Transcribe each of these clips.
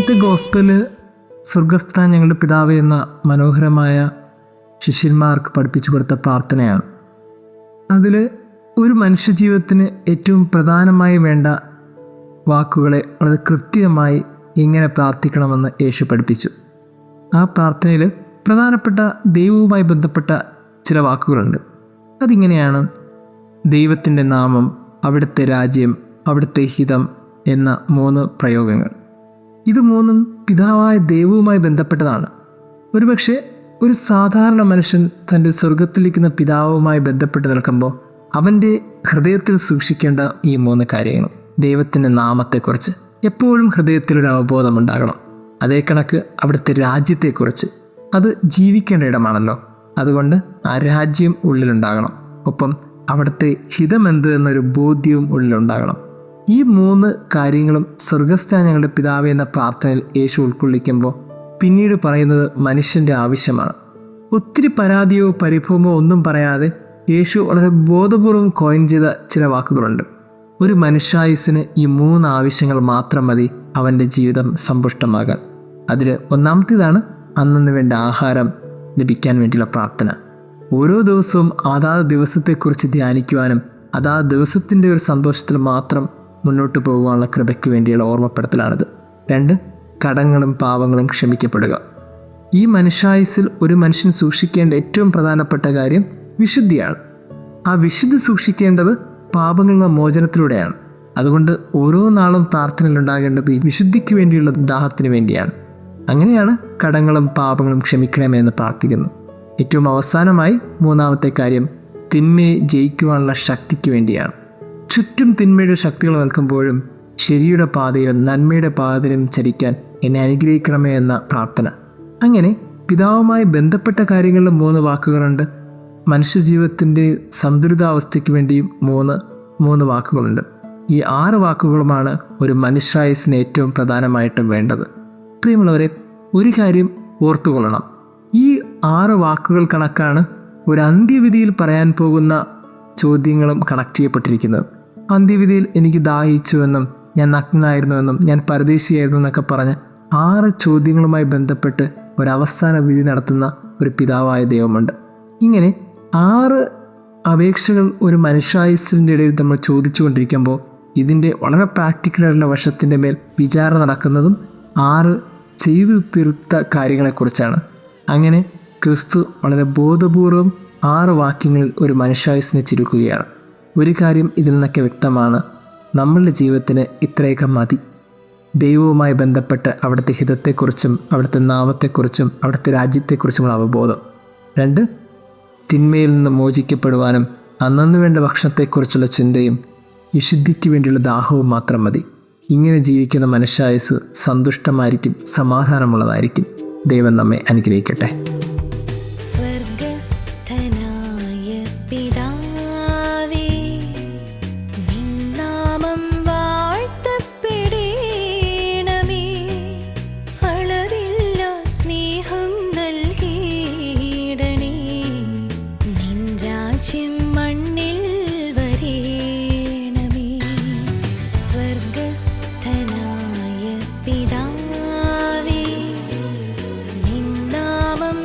ഇന്നത്തെ ഗോസ്പല് സ്വർഗസ്ഥ ഞങ്ങളുടെ പിതാവേ എന്ന മനോഹരമായ ശിഷ്യന്മാർക്ക് പഠിപ്പിച്ചു കൊടുത്ത പ്രാർത്ഥനയാണ്. അതിൽ ഒരു മനുഷ്യജീവിതത്തിന് ഏറ്റവും പ്രധാനമായി വേണ്ട വാക്കുകളെ വളരെ കൃത്യമായി എങ്ങനെ പ്രാർത്ഥിക്കണമെന്ന് യേശു പഠിപ്പിച്ചു. ആ പ്രാർത്ഥനയിൽ പ്രധാനപ്പെട്ട ദൈവവുമായി ബന്ധപ്പെട്ട ചില വാക്കുകളുണ്ട്. അതിങ്ങനെയാണ്: ദൈവത്തിൻ്റെ നാമം, അവിടുത്തെ രാജ്യം, അവിടുത്തെ ഹിതം എന്ന 3 പ്രയോഗങ്ങൾ. ഇത് 3 പിതാവായ ദൈവവുമായി ബന്ധപ്പെട്ടതാണ്. ഒരുപക്ഷെ ഒരു സാധാരണ മനുഷ്യൻ തൻ്റെ സ്വർഗത്തിലിരിക്കുന്ന പിതാവുമായി ബന്ധപ്പെട്ട് നിൽക്കുമ്പോൾ അവൻ്റെ ഹൃദയത്തിൽ സൂക്ഷിക്കേണ്ട ഈ 3 കാര്യങ്ങൾ. ദൈവത്തിൻ്റെ നാമത്തെക്കുറിച്ച് എപ്പോഴും ഹൃദയത്തിലൊരു അവബോധമുണ്ടാകണം. അതേ കണക്ക് അവിടുത്തെ രാജ്യത്തെക്കുറിച്ച്, അത് ജീവിക്കേണ്ട ഇടമാണല്ലോ, അതുകൊണ്ട് ആ രാജ്യം ഉള്ളിലുണ്ടാകണം. ഒപ്പം അവിടുത്തെ ഹിതമെന്ത് എന്നൊരു ബോധ്യവും ഉള്ളിലുണ്ടാകണം. ഈ 3 കാര്യങ്ങളും സ്വർഗസ്ഥ ഞങ്ങളുടെ പിതാവേ എന്ന പ്രാർത്ഥനയിൽ യേശു ഉൾക്കൊള്ളിക്കുമ്പോൾ പിന്നീട് പറയുന്നത് മനുഷ്യൻ്റെ ആവശ്യമാണ്. ഒത്തിരി പരാതിയോ പരിഭവമോ ഒന്നും പറയാതെ യേശു വളരെ ബോധപൂർവം കോയിൻ ചെയ്ത ചില വാക്കുകളുണ്ട്. ഒരു മനുഷ്യായുസ്സിന് ഈ 3 ആവശ്യങ്ങൾ മാത്രം മതി അവൻ്റെ ജീവിതം സമ്പുഷ്ടമാകാൻ. അതിൽ ഒന്നാമത്തേതാണ് അന്നന്ന് വേണ്ട ആഹാരം ലഭിക്കാൻ വേണ്ടിയുള്ള പ്രാർത്ഥന. ഓരോ ദിവസവും അതാത് ദിവസത്തെക്കുറിച്ച് ധ്യാനിക്കുവാനും അതാത് ദിവസത്തിൻ്റെ ഒരു സന്തോഷത്തിൽ മാത്രം മുന്നോട്ട് പോകുവാനുള്ള കൃപയ്ക്ക് വേണ്ടിയുള്ള ഓർമ്മപ്പെടുത്തലാണിത്. 2, കടങ്ങളും പാപങ്ങളും ക്ഷമിക്കപ്പെടുക. ഈ മനുഷ്യായുസ്സിൽ ഒരു മനുഷ്യൻ സൂക്ഷിക്കേണ്ട ഏറ്റവും പ്രധാനപ്പെട്ട കാര്യം വിശുദ്ധിയാണ്. ആ വിശുദ്ധി സൂക്ഷിക്കേണ്ടത് പാപങ്ങളുടെ മോചനത്തിലൂടെയാണ്. അതുകൊണ്ട് ഓരോ നാളും പ്രാർത്ഥനയിലുണ്ടാകേണ്ടത് ഈ വിശുദ്ധിക്ക് വേണ്ടിയുള്ള ദാഹത്തിന് വേണ്ടിയാണ്. അങ്ങനെയാണ് കടങ്ങളും പാപങ്ങളും ക്ഷമിക്കണമെന്ന് പ്രാർത്ഥിക്കുന്നു. ഏറ്റവും അവസാനമായി 3-ാമത്തെ കാര്യം തിന്മയെ ജയിക്കുവാനുള്ള ശക്തിക്ക് വേണ്ടിയാണ്. ചുറ്റും തിന്മയുടെ ശക്തികൾ നിൽക്കുമ്പോഴും ശരിയുടെ പാതയിലും നന്മയുടെ പാതയിലും ചരിക്കാൻ എന്നെ അനുഗ്രഹിക്കണമേ എന്ന പ്രാർത്ഥന. അങ്ങനെ പിതാവുമായി ബന്ധപ്പെട്ട കാര്യങ്ങളിൽ 3 വാക്കുകളുണ്ട്. മനുഷ്യജീവിതത്തിൻ്റെ സന്തുലിതാവസ്ഥയ്ക്ക് വേണ്ടിയും 3 വാക്കുകളുണ്ട്. ഈ 6 വാക്കുകളുമാണ് ഒരു മനുഷ്യായുസ്സിന് ഏറ്റവും പ്രധാനമായിട്ടും വേണ്ടത്. പ്രിയമുള്ളവരെ, ഒരു കാര്യം ഓർത്തുകൊള്ളണം. ഈ 6 വാക്കുകൾ കണക്കാണ് ഒരു അന്ത്യവിധിയിൽ പറയാൻ പോകുന്ന ചോദ്യങ്ങളും കണക്ട് ചെയ്യപ്പെട്ടിരിക്കുന്നത്. അന്ത്യവിധിയിൽ എനിക്ക് ദാഹിച്ചുവെന്നും ഞാൻ നഗ്നനായിരുന്നുവെന്നും ഞാൻ പരദേശിയായിരുന്നു എന്നൊക്കെ പറഞ്ഞ് 6 ചോദ്യങ്ങളുമായി ബന്ധപ്പെട്ട് ഒരവസാന വിധി നടത്തുന്ന ഒരു പിതാവായ ദൈവമുണ്ട്. ഇങ്ങനെ 6 അപേക്ഷകൾ ഒരു മനുഷ്യായുസ്സിൻ്റെ ഇടയിൽ നമ്മൾ ചോദിച്ചു കൊണ്ടിരിക്കുമ്പോൾ ഇതിൻ്റെ വളരെ പ്രാക്ടിക്കലായിട്ടുള്ള വശത്തിൻ്റെ മേൽ വിചാരണ നടക്കുന്നതും 6 ചെയ്തു തീർത്ത കാര്യങ്ങളെക്കുറിച്ചാണ്. അങ്ങനെ ക്രിസ്തു വളരെ ബോധപൂർവം 6 വാക്യങ്ങളിൽ ഒരു മനുഷ്യായുസ്സിനെ ചുരുക്കുകയാണ്. ഒരു കാര്യം ഇതിൽ നിന്നൊക്കെ വ്യക്തമാണ്: നമ്മളുടെ ജീവിതത്തിന് ഇത്രയൊക്കെ മതി. ദൈവവുമായി ബന്ധപ്പെട്ട് അവിടുത്തെ ഹിതത്തെക്കുറിച്ചും അവിടുത്തെ നാമത്തെക്കുറിച്ചും അവിടുത്തെ രാജ്യത്തെക്കുറിച്ചുമുള്ള അവബോധം. 2, തിന്മയിൽ നിന്ന് മോചിക്കപ്പെടുവാനും അന്നന്ന് വേണ്ട ഭക്ഷണത്തെക്കുറിച്ചുള്ള ചിന്തയും വിശുദ്ധിക്ക് വേണ്ടിയുള്ള ദാഹവും മാത്രം മതി. ഇങ്ങനെ ജീവിക്കുന്ന മനുഷ്യായുസ്സ് സന്തുഷ്ടമായിരിക്കും, സമാധാനമുള്ളതായിരിക്കും. ദൈവം നമ്മെ അനുഗ്രഹിക്കട്ടെ. പിതാവേ, നിൻ നാമം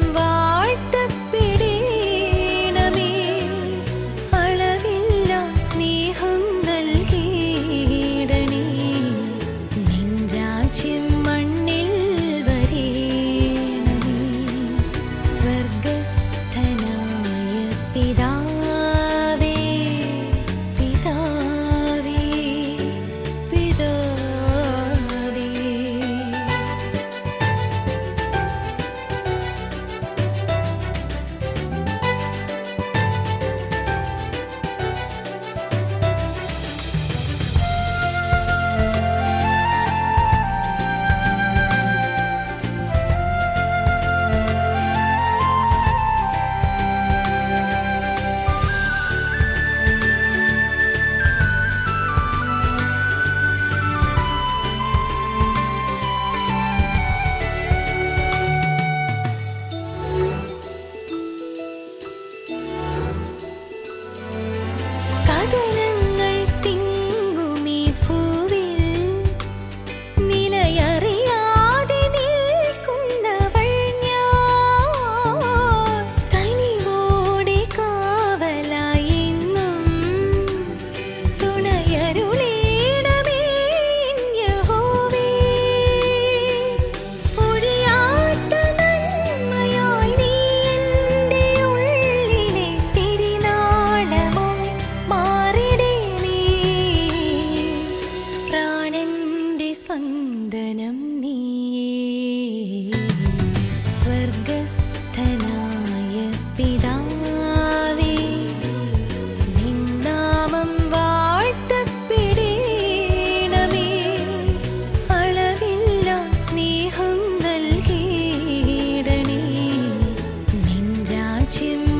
ചിന്ത